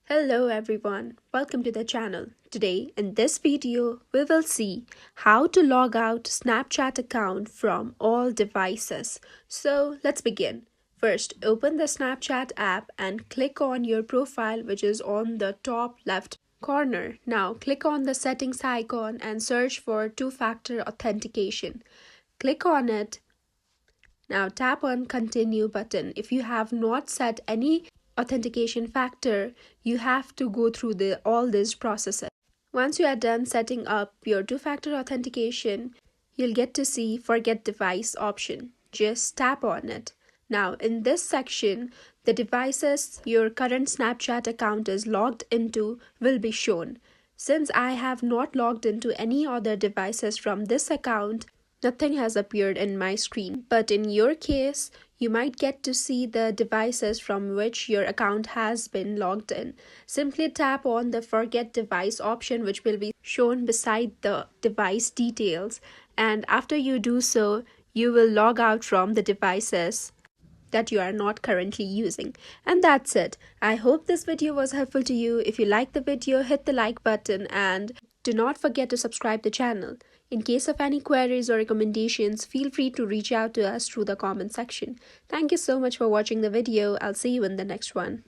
Hello everyone, welcome to the channel. Today in this video we will see how to log out Snapchat account from all devices. So let's begin. First, open the Snapchat app and click on your profile, which is on the top left corner. Now click on the settings icon and search for two-factor authentication. Click on it. Now tap on continue button. If you have not set any authentication factor, you have to go through all these processes. Once you are done setting up your two-factor authentication, you'll get to see forget device option. Just tap on it. Now in this section, the devices your current Snapchat account is logged into will be shown. Since I have not logged into any other devices from this account, nothing has appeared in my screen. But in your case, you might get to see the devices from which your account has been logged in. Simply tap on the Forget Device option, which will be shown beside the device details. And after you do so, you will log out from the devices that you are not currently using. And that's it. I hope this video was helpful to you. If you like the video, hit the like button and do not forget to subscribe the channel. In case of any queries or recommendations, feel free to reach out to us through the comment section. Thank you so much for watching the video. I'll see you in the next one.